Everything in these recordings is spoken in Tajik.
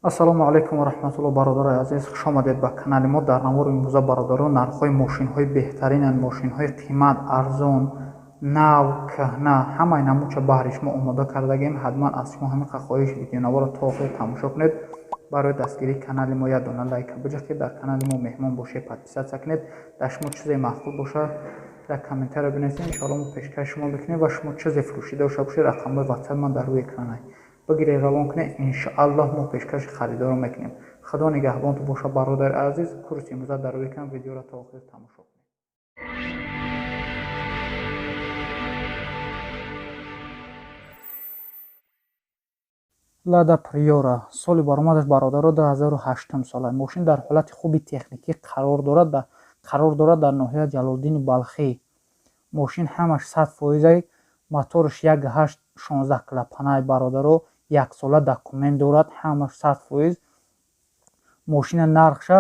ассалому алайкум ва раҳматуллоҳ. бародарои азиз, хуш омадед ба канали мо. дар навори имрӯза бародарон нархҳои мошинҳои беҳтаринанд, мошинҳои қимат, арзон, нав, кӯҳна, ҳамаи намуча баҳри шумо омода кардагем. ҳатман аз шумо ҳамиқа хоҳиш видеонаворро то охир тамошо кунед. барои дастгирии канали мо як дона лайка биҷахед, дар канали мо меҳмон бошед, подписатсия кунед, дар шумо чизе махкул боша дар комментария бинависед, иншоалло мо пешкаш шумо мекунем ва шумо чизе фурӯшида боша бошед, рақамҳои ватсап ман дар рӯи экран аст. بگیرید روان کنید، انشاءالله ما پیشکش خریدار رو میکنیم. خدا نگهبان تو باشه برادر عزیز. کورس امروز در روی کم ویدیو را تا آخر تماشا کنید. لادا پریورا سالی برآمدش برادر 2008 ساله. ماشین در حالت خوبی تکنیکی قرار دارد در ناحیه جلال‌الدین بلخی. ماشین همش 100% موتورش 1.8 16 کلپانه برادر یک ساله دکومنت دارد، همش 100%. ماشین نرخش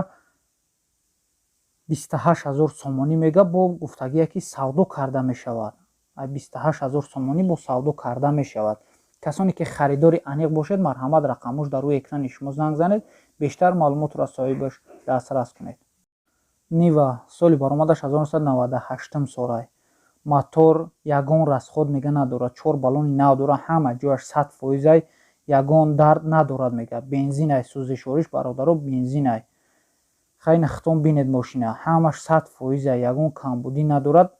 28000 سومانی میگه، با گفتگی که سودا کرده میشود. 28000 سومانی با سودا کرده میشود. کسانی که خریداری انیق باشد مرحمت رقمش در روی اکران شما زنگ زنید، بیشتر معلومات را صاحبش دسترس کنید. نیوا سالی برآمدش 1998 ساله. мотор ягон расход мега надорад, 4 баллони нав дорад, ҳама ҷояш 100%, ягон дард надорад мега. бензинай сӯзишвориш бародаро, бензинай. хайна хитом бинед мошина, ҳамаш 100%, ягон камбудӣ надорад.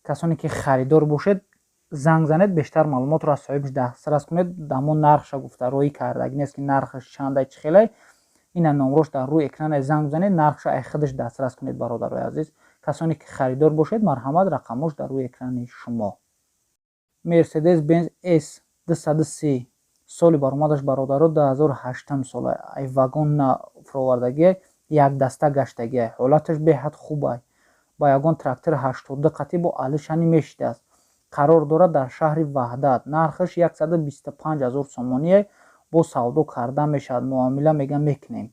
касоне ки харидор бошед занг занед, бештар маълумотро аз соҳибаш дастрас кунед. дамо нархша гуфта роӣ кардаги нест ки нархаш чандай чӣ хелай. ина номрош дар рӯи экране занг занед, нархша ай худаш дастрас кунед бародарои азиз. کسانی که خریدار باشید مرحمت رقمش در روی اکران شما. مرسدس بنز اس 230 سالی برآمدش برادر 2008 ساله. ای واگن فروردگی یک دسته گشتگی، حالتش بهت خوبه. با یگان تراکتور 80 قطعی با الشانی میشده است. قرار دارد در شهر وحدت. نرخش 125000 سومانی با سودا کرده میشد. معامله میکنیم.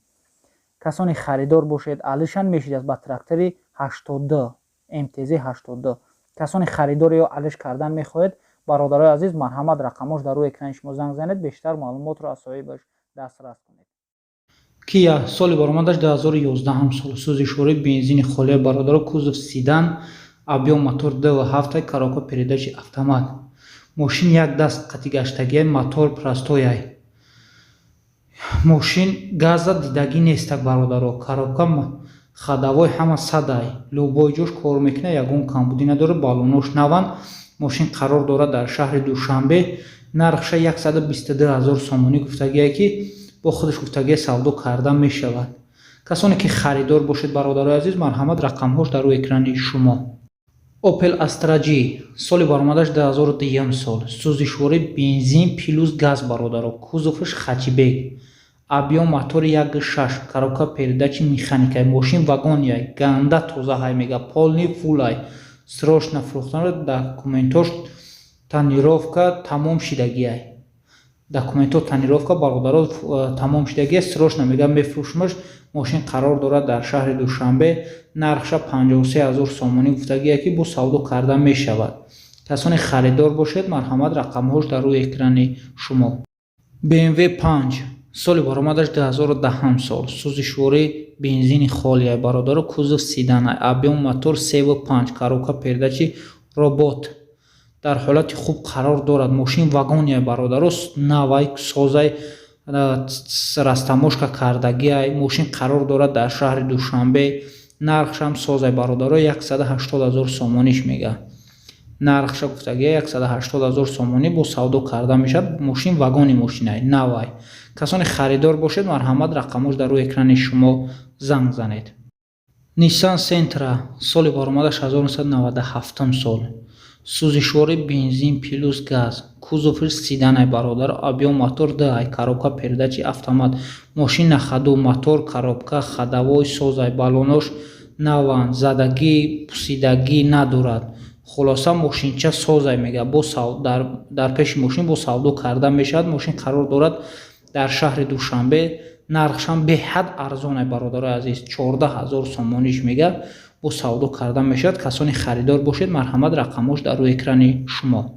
کسانی خریدار باشید الشان میشید است با تراکتور 80 MTZ 80. کسانی خریدار یا الش کردن میخواهید برادرای عزیز مرحمت رقمش در روی اکران شما زنگ زنید، بیشتر معلومات را از صاحبش دسترس کنید. کیا سالی برآمدش 2011 سال. سوزشوری بنزین خالی برادر کوزوف سیدان، объем мотор 2.7 коробка передач автомат. ماشین یک دست قطعی گشتگی، мотор простой. ماشین گاز دیدگی نیست برادر، коробка خداوای همه صدای لوبای جوش کار میکنه، یگون کمبودی نداره، بالونش نوان. ماشین قرار داره در شهر دوشنبه. نرخش 122000 سومانی گفتگیه که با خودش گفتگی سودا کرده میشود. کسانی که خریدار باشید برادرای عزیز مرحمت رقمهاش در روی اکران شما. اوپل استراجی سالی برآمدش 2010 سال. سوزشوری بنزین پلوس گاز برادر، کوزوفش خچیبگ. объем мотор 1.6 коробка передач механикай. мошин вагоняй, ганда тоза ҳай мега, полни фулай. срочно фурӯхтан, документош тонировка тамом шидагиай. документош тонировка бародаро тамом шидагиай. срочно мега мефурӯшмаш. мошин қарор дорад дар шаҳри душанбе. нархша 53000 сомонӣ гуфтагиай ки бо савдо карда мешавад. касоне харидор бошед марҳамат рақамҳош дар рӯи экрани шумо. BMW 5 سالی برآمدش 2010 سال. سوزشوری بنزین خالی برادر، کوزوف سیدان، объем мотор 3.5 коробка передачи робот. در حالت خوب قرار دارد. ماشین واگونی برادر، نوای سازای رستموشکا کردگی. ماشین قرار دارد در شهر دوشنبه. نرخش هم سازای برادر 180000 سومانیش میگه. نرخش گفتگی 180000 سومانی با سودا کرده میشد. ماشین واگونی ماشینه نوای. کسانی خریدار باشید مرحمت رقمش در روی اکران شما زنگ زنید. نیسان سنترا سالی برآمدش 1997 سال. سوزشوری بنزین پلوس گاز، کوزوفش سیدان برادر، объем мотор 2 коробка передач автомат. ماشین خدو мотор коробка خدوای سازای بالونش نوان، زدگی پوسیدگی ندارد. خلاصه ماشینچه سازای میگه. با در پیش ماشین با سودا کرده میشد. ماشین قرار دارد در شهر دوشنبه. نرخش هم به حد ارزانه برادر عزیز، 14000 سومانیش میگه. با سودا کرده میشد. کسانی خریدار باشید مرحمت رقمش در روی اکران شما.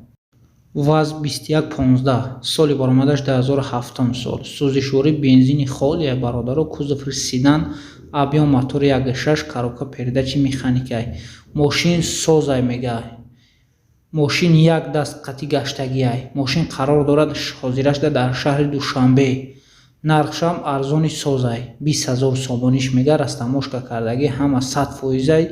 ВАЗ 2115 соли баромадаш 2007 сол. Сӯзишворӣ бензини холия бародаро, кузовиш седан, объем мотори 1.6, коробка передачи механикай. Мошин созай мегай. мошин як даст қатӣ гаштагиай. мошин қарор дорад ҳозираш дар шаҳри Душанбе. нархшам арзони созай 20 000 сомониш мега. растамошка кардагӣ ҳама 100%.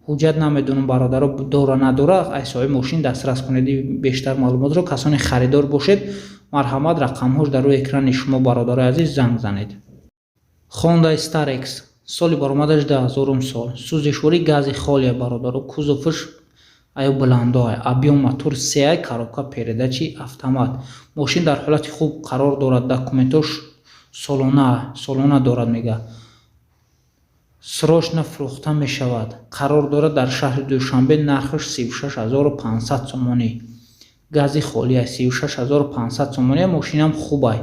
ҳуҷҷат намедонам бародаро дора надора. ай соҳиби мошин дастрас кунедӣ бештар маълумотро. касони харидор бошед, марҳамат, рақамҳош дар рӯи экрани шумо бародарои азиз занг занед. Honda Starex соли баромадаш 2000 сол. сӯзишворӣ гази холия бародаро, кузовиш аю бландой, объем мотор 3, коробка передачи автомат. мошин дар ҳолати хуб қарор дорад. документош солона дорад мега. срочно фурӯхта мешавад. қарор дорад дар шаҳри Душанбе. нархаш 36500 сомонӣ. гази холия 36500 сомонӣ. мошинам хубай.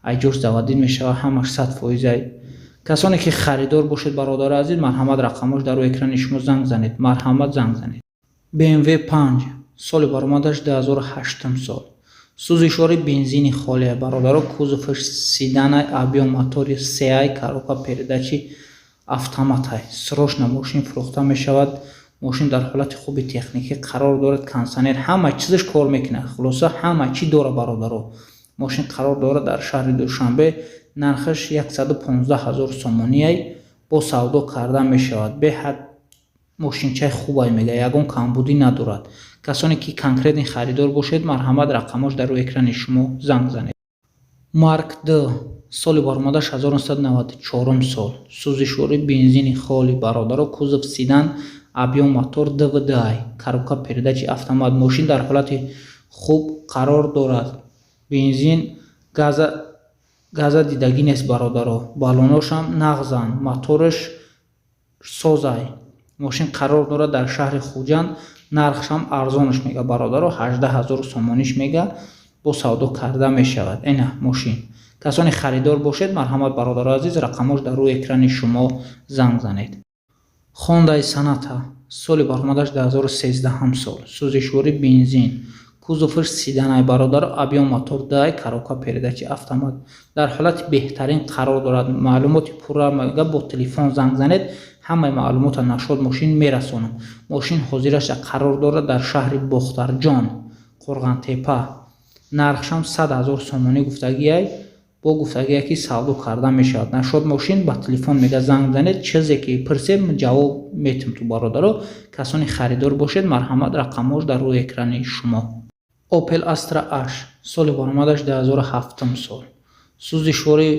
айҷош заводид мешавад, ҳамаш 100%. касоне ки харидор бошед бародари азиз, марҳамат, рақамош дар рӯи экрани шумо занг занед. марҳамат, занг занед. BMW 5 соли баромадаш 2008 сол. сӯзишворӣ бензини холия бародаро, кузовиш седанай, объем мотори 3, коробка передачи автоматай. срочно мошин фурӯхта мешавад. мошин дар ҳолати хуби техникӣ қарор дорад. кондитсионер ҳама чизаш кор мекунад. хулоса ҳама чи дора бародаро. мошин қарор дорад дар шаҳри Душанбе. нархаш 115 000 сомонияй. бо савдо карда мешавад. беҳад мошинчаи хубай мега, ягон камбудӣ надорад. касоне ки конкретни харидор бошед, марҳамат, рақамош дар рӯи экрани шумо занг занед. Mark D соли баромадаш 1994 сол. сӯзишворӣ бензини холи бародаро, кузов седан, объем мотор DVDi, коробка передачи автомат. мошин дар ҳолати хуб қарор дорад. бензин газа дидагӣ нест бародаро. балоношам нағзанд. мотораш созай. мошин қарор дорад дар шаҳри Хуҷанд. нархшам арзонаш мега бародаро, 18 000 сомониш мега. бо савдо карда мешавад. эна мошин. касони харидор бошед, марҳамат, бародаро азиз, рақамош дар рӯи экрани шумо занг занед. Honda Sonata соли баромадаш 2013 сол. сӯзишворӣ бензин, кузовиш седанай бародаро, объем мотор 2, коробка передачи автомат. дар ҳолати беҳтарин қарор дорад. маълумоти пурра мега. бо телефон занг занед, ҳамаи маълумота нашод мошин мерасонам. мошин ҳозираша қарор дорад дар шаҳри Бохтарҷон, Қурғантепа. нархшам 100 000 сомонӣ гуфтагиай. бо гуфтагие ки савдо карда мешавад. нашод мошин. ба телефон мега занг занед, чизе ки пирсед ҷавоб метим ту бародаро. касони харидор бошед, марҳамат, рақамош дар рӯи экрани шумо. Opel Astra H соли баромадаш 2007 сол. сӯзишворӣ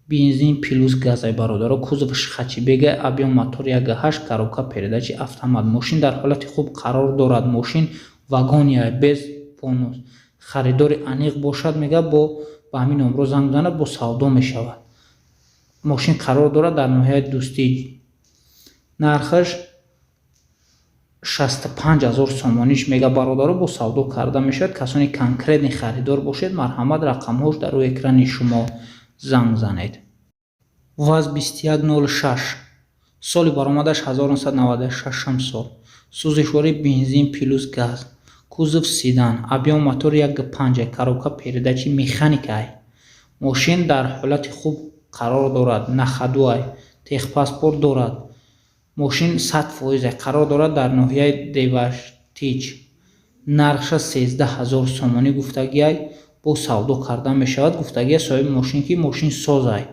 бензин плюс газай бародаро, кузовиш хачибега, объем мотор 1.8, коробка передачи автомат. мошин дар ҳолати хуб қарор дорад. мошин вагония без бонус. харидори аниқ бошад мега, бо ба ҳамин номро занг занад, бо савдо мешавад. мошин қарор дорад дар ноҳияи Дӯстӣ. нархаш 65 000 сомониш мега бародаро, бо савдо карда мешавад. касони конкретни харидор бошед, марҳамат, рақамҳош дар рӯи экрани шумо занг занед. ВАЗ 2106 соли баромадаш 1996 сол. сӯзишворӣ бензин плюс газ, кузов седан, объем мотор 1.5, коробка передачи механикай. мошин дар ҳолати хуб қарор дорад. находуай, техпаспорт дорад. мошин 100% қарор дорад дар ноҳияи Деваштич. нархша 13 000 сомонӣ гуфтагиай. бо савдо карда мешавад. гуфтагия соҳиби мошин ки мошин созай.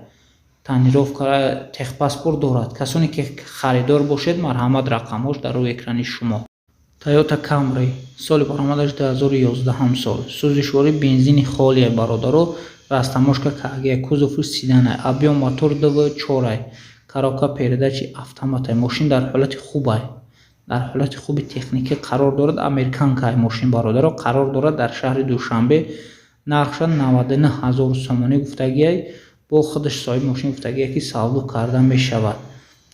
танировка, техпаспорт дорад. касоне ки харидор бошед, марҳамат, рақамош дар рӯи экрани шумо. Toyota Camry соли баромадаш 2011 сол. сӯзишворӣ бензини холия бародаро, растамошка кардагия, кузовиш седанай, объем мотор DV4, коробка передачи автоматай. мошин дар ҳолати хубай. дар ҳолати хуби техникӣ қарор дорад. американкай мошин бародаро, қарор дорад дар шаҳри Душанбе. нархша 99 000 сомонӣ гуфтагиай. бо худаш соҳиби мошин гуфтагия ки савдо карда мешавад.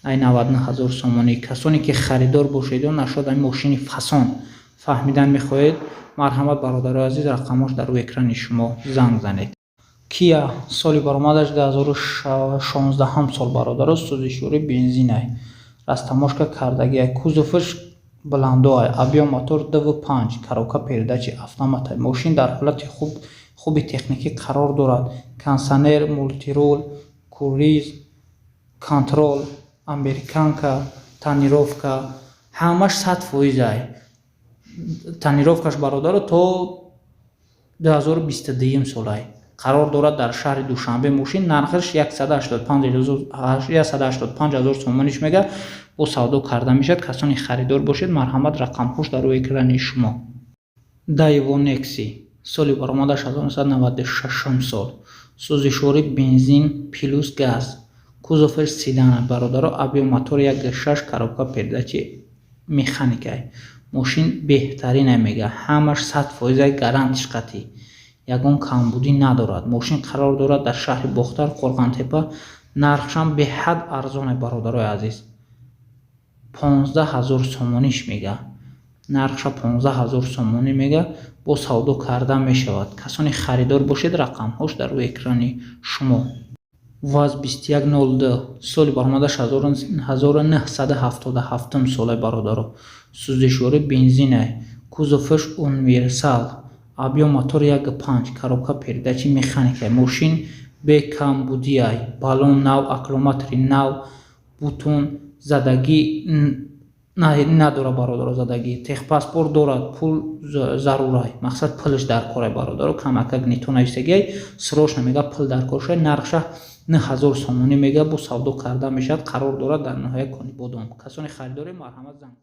ай 99 000 сомонӣ. касоне ки харидор бошед ё нашод ай мошини фасон фаҳмидан мехоҳед, марҳамат, бародарои азиз, рақамош дар рӯи экрани шумо занг занед. Kia соли баромадаш 2016 сол бародаро, сӯзишворӣ бензинай, растамошка кардагиай, кузовиш бландоай, авиа мотор DV5, коробка передачи автомат. Мошин дар ҳолати хуби техникӣ қарор дорад. Кондитсионер, мултирол, круиз контрол, американка, тонировка, ҳамаш 100%. Тонировкаш бародаро то 2022 солай. Қарор дорад дар шаҳри Душанбе. мошин нархаш 185,000 сомониш мега. бо савдо карда мешавад. касони харидор бошед, марҳамат, рақамҳош дар рӯи экрани шумо. Daewoo Nexi, соли баромадаш 1996 сол. сӯзишворӣ бензин плюс газ. кузоваш седан бародаро, авиамотор 1.6, коробка передачи механикай. мошин беҳтарина мега, ҳамаш 100% гарантиш қатъӣ. ягон камбудӣ надорад. мошин қарор дорад дар шаҳри Бохтар, Қорғонтепа. нархшам беҳад арзоне бародарои азиз. 15000 сомониш мега. нархша 15000 сомонӣ мега, бо савдо карда мешавад. касони харидор бошед, рақамҳош дар рӯи экрани шумо. ВАЗ-2102, соли баромадаш 1977 солай бародаро. сӯзишворӣ бензинай. кузоваш универсал. авиамотор 1.5, коробка передачи механикай. мошин бекамбудиай. балон нав, аккумулятори нав, бутун задагӣ надорад бародаро. задагӣ техпаспорт дорад. пул зарурай, мақсад пулш дар корай бародаро. камакак нетонависагиай срочно мега пул дар коршай. нархша 9000 сомонӣ мега, бо савдо карда мешавад. қарор дорад дар ноҳияи Конибодон. касони харидоре марҳамат занг занед.